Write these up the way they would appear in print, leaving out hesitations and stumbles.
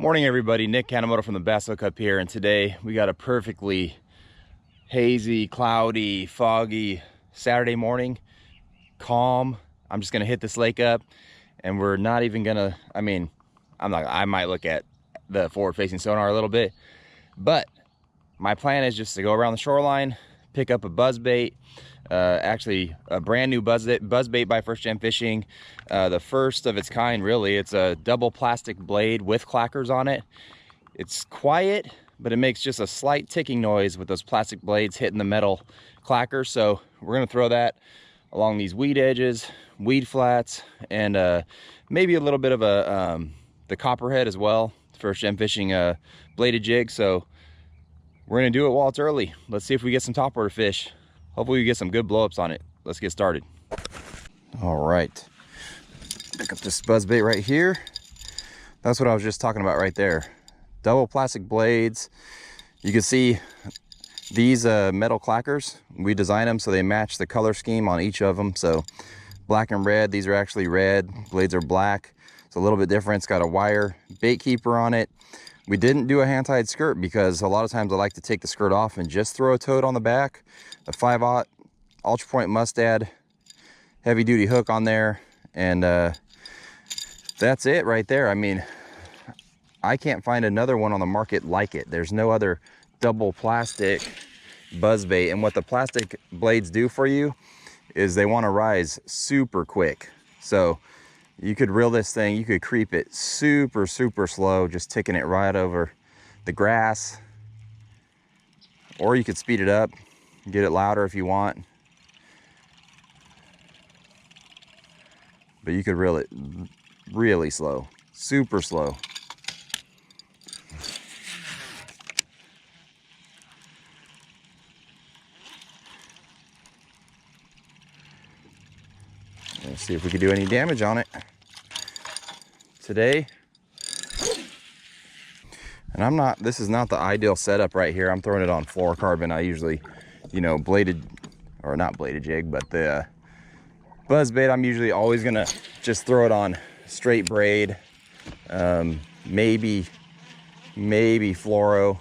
Morning everybody, Nick Kanemoto from the Basso Cup here, and today we got a perfectly hazy, cloudy, foggy Saturday morning. Calm. I'm just gonna hit this lake up and we're not even gonna, I might look at the forward-facing sonar a little bit, but my plan is just to go around the shoreline, pick up a buzzbait, actually a brand new buzzbait by First Gen Fishing, the first of its kind really. It's a double plastic blade with clackers on it. It's quiet, but it makes just a slight ticking noise with those plastic blades hitting the metal clackers. So we're gonna throw that along these weed edges, weed flats, and maybe a little bit of the copperhead as well. First Gen Fishing bladed jig. So we're gonna do it while it's early. Let's see if we get some topwater fish. Hopefully we get some good blowups on it. Let's get started. All right, pick up this buzzbait right here. That's what I was just talking about right there. Double plastic blades. You can see these metal clackers. We designed them so they match the color scheme on each of them. So black and red, these are actually red. Blades are black. It's a little bit different. It's got a wire bait keeper on it. We didn't do a hand-tied skirt because a lot of times I like to take the skirt off and just throw a toad on the back. A 5/0 Ultra Point Mustad heavy duty hook on there, and that's it right there. I mean, I can't find another one on the market like it. There's no other double plastic buzzbait, and what the plastic blades do for you is they want to rise super quick. So you could reel this thing, you could creep it super slow, just ticking it right over the grass, or you could speed it up, get it louder if you want, but you could reel it really slow, super slow. Let's see if we can do any damage on it today. And this is not the ideal setup right here. I'm throwing it on fluorocarbon. I usually, bladed, or not bladed jig, but the buzzbait, I'm usually always gonna just throw it on straight braid, maybe fluoro.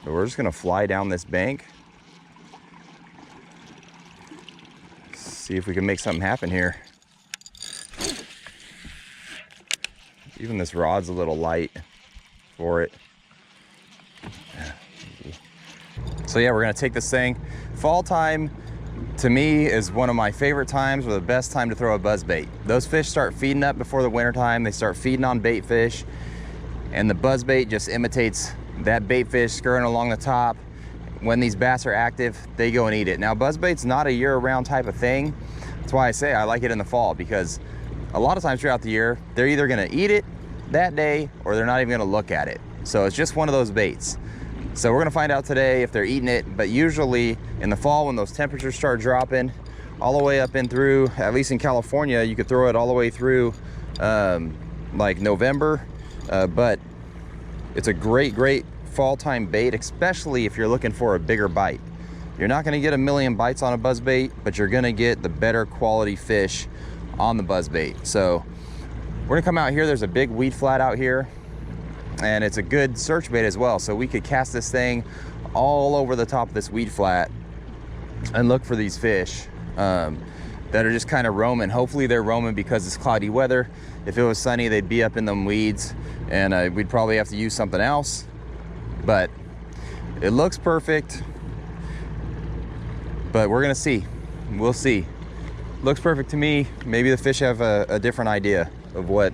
But we're just gonna fly down this bank. See if we can make something happen here. Even this rod's a little light for it. So yeah, we're gonna take this thing. Fall time to me is one of my favorite times, or the best time to throw a buzzbait. Those fish start feeding up before the winter time. They start feeding on bait fish, and the buzzbait just imitates that bait fish scurrying along the top. When these bass are active, they go and eat it. Now, buzzbait's not a year-round type of thing. That's why I say I like it in the fall, because a lot of times throughout the year, they're either gonna eat it that day or they're not even gonna look at it. So it's just one of those baits. So we're gonna find out today if they're eating it, but usually in the fall when those temperatures start dropping all the way up and through, at least in California, you could throw it all the way through like November, but it's a great fall time bait, especially if you're looking for a bigger bite. You're not gonna get a million bites on a buzzbait, but you're gonna get the better quality fish on the buzzbait. So we're gonna come out here. There's a big weed flat out here, and it's a good search bait as well. So we could cast this thing all over the top of this weed flat and look for these fish that are just kind of roaming. Hopefully they're roaming because it's cloudy weather. If it was sunny, they'd be up in them weeds, and we'd probably have to use something else. But it looks perfect, but we're gonna see. We'll see. Looks perfect to me. Maybe the fish have a different idea of what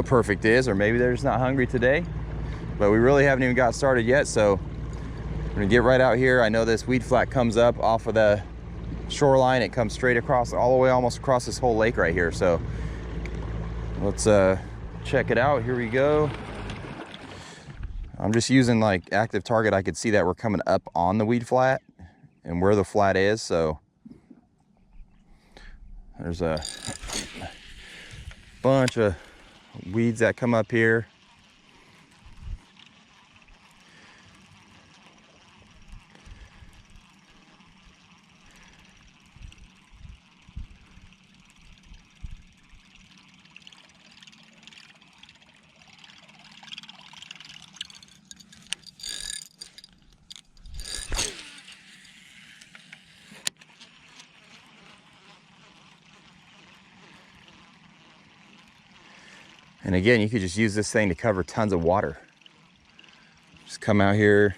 perfect is, or maybe they're just not hungry today. But we really haven't even got started yet, so we're gonna get right out here. I know this weed flat comes up off of the shoreline. It comes straight across, all the way almost across this whole lake right here. So let's check it out. Here we go. I'm just using like active target. I could see that we're coming up on the weed flat and where the flat is. So there's a bunch of weeds that come up here. And again, you could just use this thing to cover tons of water. Just come out here,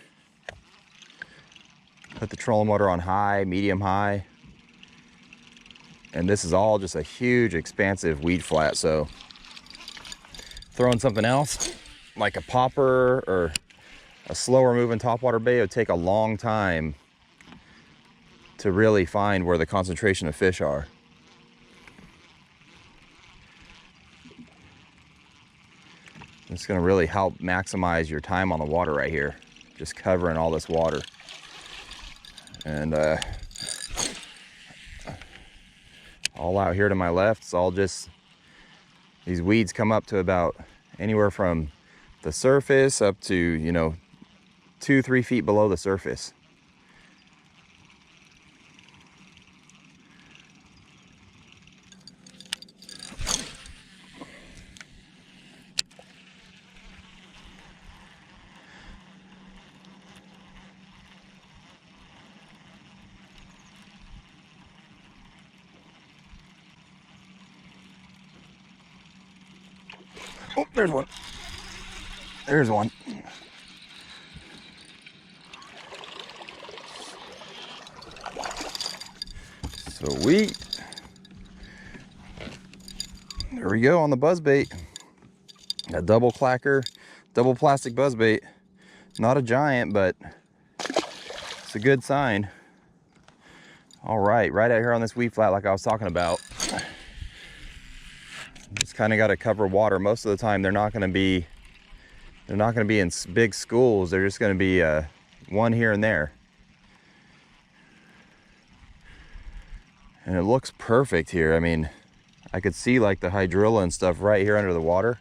put the trolling motor on high, medium high. And this is all just a huge, expansive weed flat. So throwing something else, like a popper or a slower moving topwater bait, would take a long time to really find where the concentration of fish are. It's gonna really help maximize your time on the water right here, just covering all this water. And all out here to my left, it's all just, these weeds come up to about anywhere from the surface up to, you know, 2-3 feet below the surface. Oh, there's one. There's one. Sweet. There we go on the buzzbait. A double clacker, double plastic buzzbait. Not a giant, but it's a good sign. All right, right out here on this weed flat like I was talking about. Just kind of got to cover water. Most of the time they're not going to be in big schools. They're just going to be one here and there. And it looks perfect here. I mean, I could see like the hydrilla and stuff right here under the water.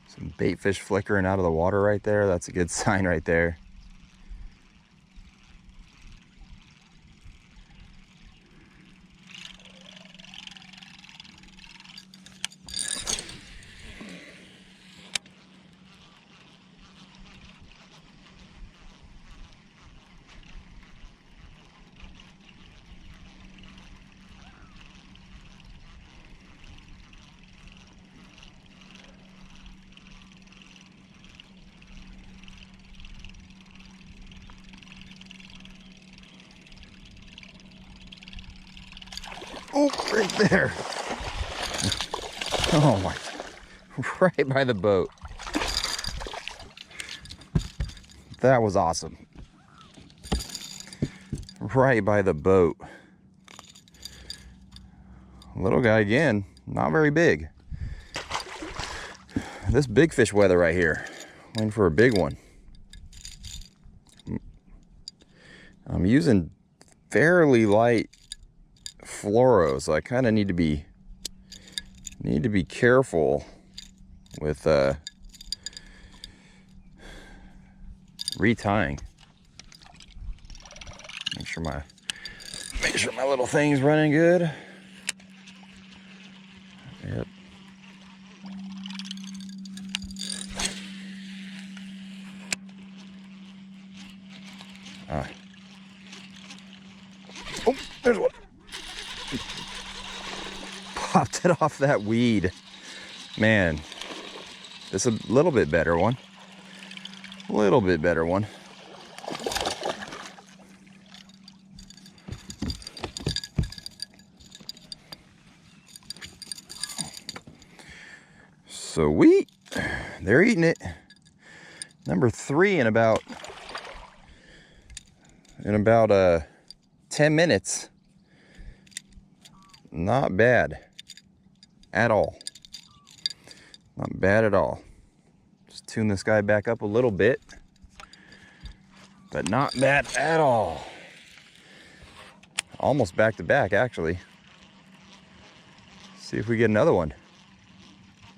Some bait fish flickering out of the water right there. That's a good sign right there. Oh, right there. Oh my, right by the boat. That was awesome. Right by the boat. Little guy again, not very big. This big fish weather right here, waiting for a big one. I'm using fairly light fluoro, so I kind of need to be careful with retying. Make sure my little thing's running good. Yep. Oh, there's one. Popped it off that weed. Man, this is a little bit better one. A little bit better one. Sweet. They're eating it. Number 3 in about 10 minutes. Not bad at all. Not bad at all. Just tune this guy back up a little bit, but not bad at all. Almost back to back, actually. See if we get another one.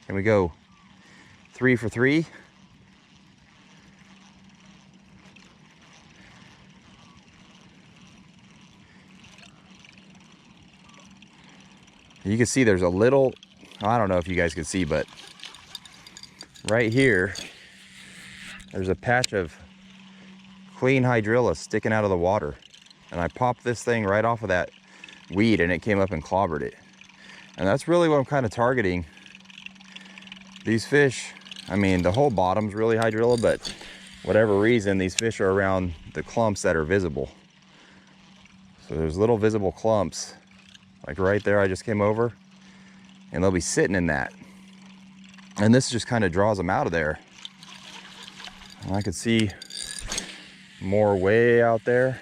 Can we go 3 for 3? You can see there's a little, I don't know if you guys can see, but right here, there's a patch of clean hydrilla sticking out of the water. And I popped this thing right off of that weed and it came up and clobbered it. And that's really what I'm kind of targeting. These fish, I mean, the whole bottom's really hydrilla, but whatever reason, these fish are around the clumps that are visible. So there's little visible clumps, like right there I just came over, and they'll be sitting in that. And this just kind of draws them out of there. And I could see more way out there.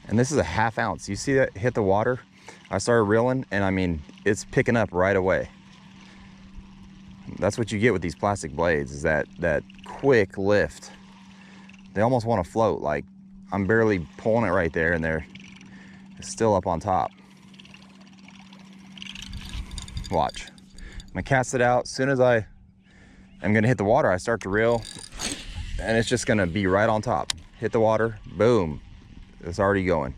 And this is a 1/2 ounce. You see that hit the water? I started reeling, and I mean, it's picking up right away. That's what you get with these plastic blades, is that quick lift. They almost want to float. Like, I'm barely pulling it right there, and it's still up on top. Watch. I'm gonna cast it out. As soon as I am gonna hit the water, I start to reel, and it's just gonna be right on top. Hit the water, boom. It's already going.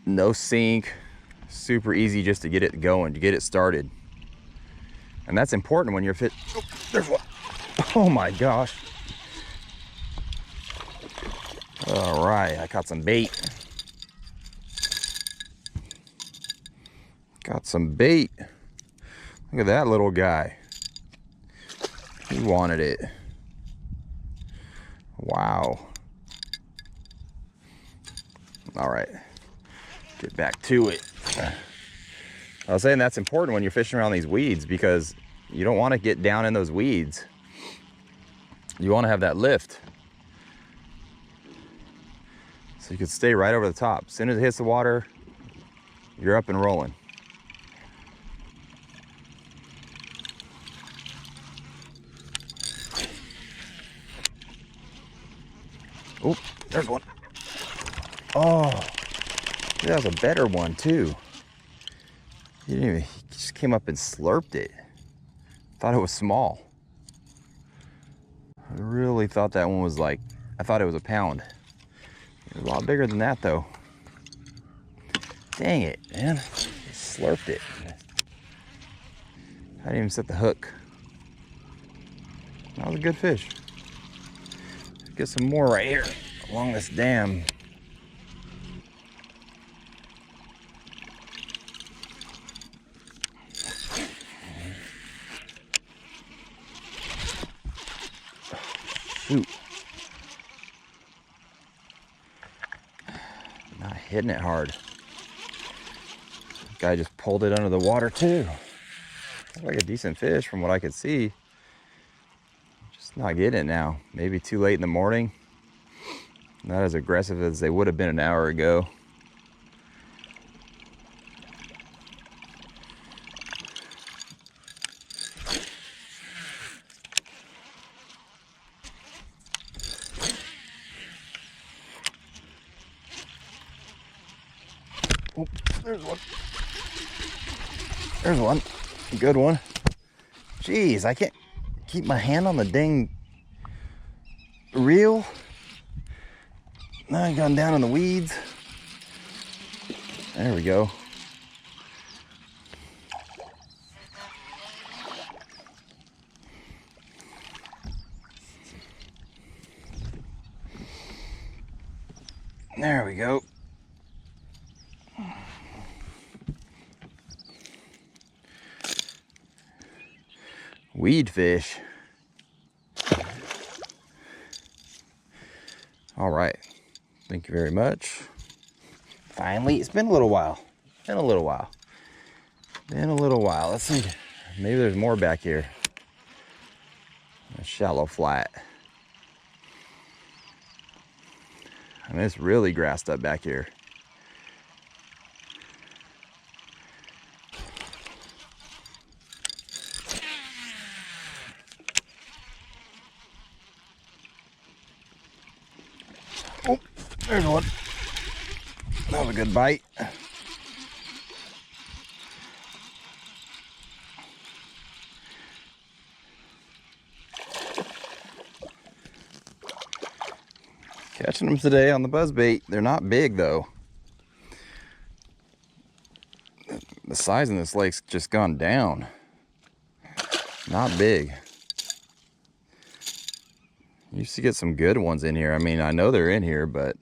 No sink, super easy just to get it going, to get it started. And that's important when you're oh, there's one. Oh my gosh. All right, I caught some bait. Got some bait. Look at that little guy. He wanted it. Wow. All right, get back to it. I was saying that's important when you're fishing around these weeds, because you don't want to get down in those weeds. You want to have that lift. So you can stay right over the top. As soon as it hits the water, you're up and rolling. Oh, there's one. Oh, that was a better one too. He just came up and slurped it. Thought it was small. I really thought that one was like, I thought it was a pound. It was a lot bigger than that though. Dang it, man. He slurped it. I didn't even set the hook. That was a good fish. Let's get some more right here along this dam. Shoot. Not hitting it hard. Guy just pulled it under the water too. Looks like a decent fish from what I could see. Just not getting it now. Maybe too late in the morning. Not as aggressive as they would have been an hour ago. Oh, there's one. There's one. A good one. Jeez, I can't keep my hand on the dang reel. Now I've gone down in the weeds. There we go. There we go. Weed fish. All right. Thank you very much. Finally, it's been a little while. Been a little while. Let's see. Maybe there's more back here. A shallow flat. I mean, it's really grassed up back here. Oh, there's one. That was a good bite. Catching them today on the buzzbait. They're not big though. The size of this lake's just gone down. Not big. You used to get some good ones in here. I mean, I know they're in here, but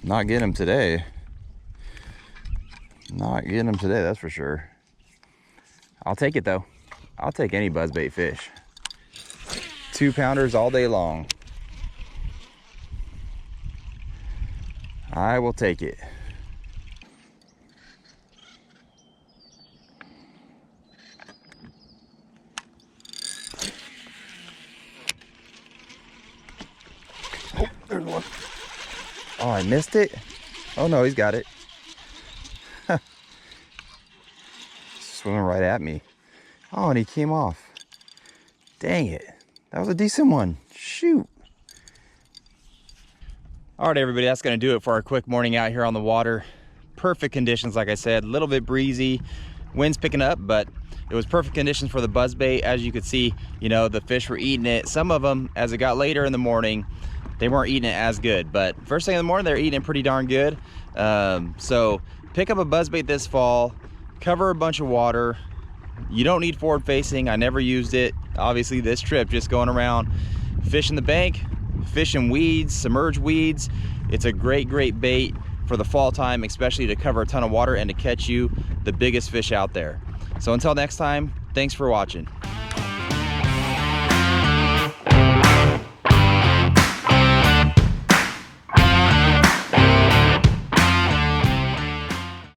Not getting them today. Not getting them today, that's for sure. I'll take it though. I'll take any buzzbait fish. 2-pounders all day long. I will take it. Oh, there's one. Oh, I missed it? Oh no, he's got it. Swimming right at me. Oh, and he came off. Dang it. That was a decent one. Shoot. All right, everybody, that's going to do it for our quick morning out here on the water. Perfect conditions, like I said. A little bit breezy. Wind's picking up, but it was perfect conditions for the buzzbait. As you could see, you know, the fish were eating it. Some of them, as it got later in the morning, they weren't eating it as good. But first thing in the morning, they're eating it pretty darn good. So pick up a buzzbait this fall. Cover a bunch of water. You don't need forward facing. I never used it. Obviously this trip, just going around fishing the bank, fishing weeds, submerged weeds. It's a great bait for the fall time, especially to cover a ton of water and to catch you the biggest fish out there. So until next time, thanks for watching.